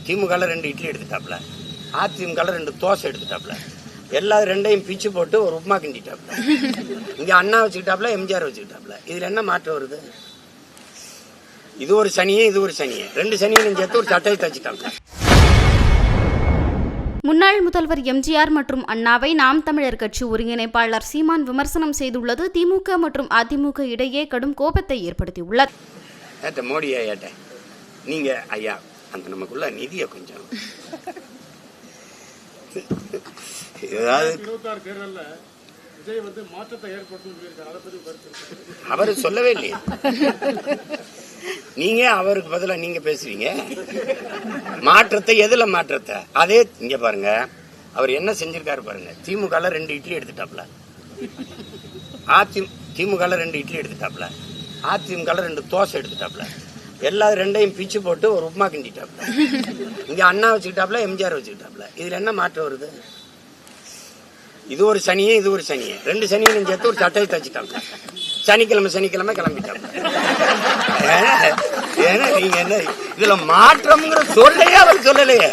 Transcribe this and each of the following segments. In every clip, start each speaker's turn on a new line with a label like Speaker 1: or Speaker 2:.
Speaker 1: திமுகவில் 2 இட்லி எடுத்துட்டாப்புல, அதிமுகவில் 2 தோசை எடுத்துட்டாப்புல, எல்லா ரெண்டையும் பிச்சு போட்டு ஒரு உப்புமா கிண்டிட்டாப்புல. இங்கே அண்ணா வச்சுக்கிட்டாப்புல, எம்ஜிஆர் வச்சுக்கிட்டாப்புல. இதில் என்ன மாற்றம் வருது? இது ஒரு சனியே, இது ஒரு சனியே, 2 சனியையும் சேர்த்து ஒரு சட்டையை தச்சுட்டாப்புல.
Speaker 2: முன்னாள் முதல்வர் எம்ஜிஆர் மற்றும் அண்ணாவை நாம் தமிழர் கட்சி ஒருங்கிணைப்பாளர் சீமான் விமர்சனம் செய்துள்ளது திமுக மற்றும் அதிமுக இடையே கடும் கோபத்தை ஏற்படுத்தியுள்ளது.
Speaker 1: மோடி ஐயாட்ட நீங்க ஐயா அந்த நமக்குள்ள நிதியை கொஞ்சம் அவரு சொல்லவே இல்லையே. நீங்க அவருக்கு பதிலா நீங்க பேசுவீங்க. மாற்றத்தை எதுல மாற்றத்தை? அதே இங்க பாருங்க, அவர் என்ன செஞ்சிருக்காரு பாருங்க. திமுகல 2 இட்லி எடுத்துட்டாப்ல, திமுகல 2 இட்லி எடுத்துட்டாப்ல, அதிமுகல 2 தோசை எடுத்துட்டாப்ல, எல்லா ரெண்டையும் பிச்சு போட்டு ஒரு உப்புமா கிண்டிட்டாப்ல. இங்க அண்ணா வச்சுக்கிட்டாப்ல, எம்ஜிஆர் வச்சுக்கிட்டாப்ல. இதுல என்ன மாற்றம் வருது? இது ஒரு சனியே, இது ஒரு சனியே, 2 சனியையும் சேர்த்து ஒரு சட்டையை தச்சுட்டாங்க. சனிக்கிழமை கிளம்பிட்டாங்க. ஏன்னா நீங்க என்ன இதுல மாற்றம்ங்கிற சொல்லையே அவர் சொல்லலையே.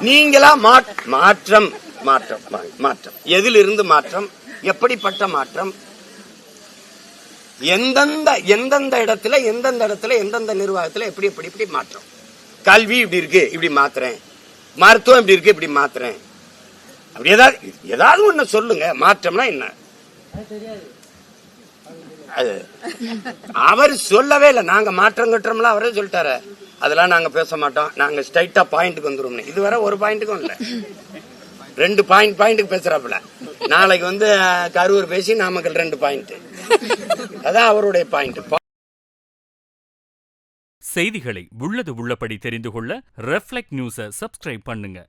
Speaker 1: நீங்களா மாற்றம் மாற்றம் மாற்றம் எதிலிருந்து மாற்றம்? எப்படிப்பட்ட மாற்றம்? எந்தெந்த இடத்துல எந்தெந்த நிர்வாகத்துல எப்படி மாற்றம்? கல்வி இப்படி இருக்கு, இப்படி மாத்துறேன். மருத்துவம் இப்படி இருக்கு, இப்படி மாத்துறேன். அப்படி ஏதாவது ஒண்ணு சொல்லுங்க. மாற்றம்னா என்ன? அவர் சொல்லவே இல்லை. நாங்க மாற்றம் கட்டுறோம்ல, அவரே சொல்லிட்டாரு. அதெல்லாம் நாங்க பேச மாட்டோம், நாங்க ஸ்ட்ரைட்டா பாயிண்ட்டுக்கு வந்துருவோம். இதுவரை ஒரு பாயிண்ட்டுக்கும் இல்ல, 2 பாயிண்ட்டுக்கு பேசுறாப்புல. நாளைக்கு கரூர் பேசி நாமக்கல் 2 பாயிண்ட். அதான் அவருடைய பாயிண்ட்.
Speaker 3: செய்திகளை உள்ளது உள்ளபடி தெரிந்து கொள்ள ரெஃப்ளெக்ட் நியூஸை சப்ஸ்கிரைப் பண்ணுங்க.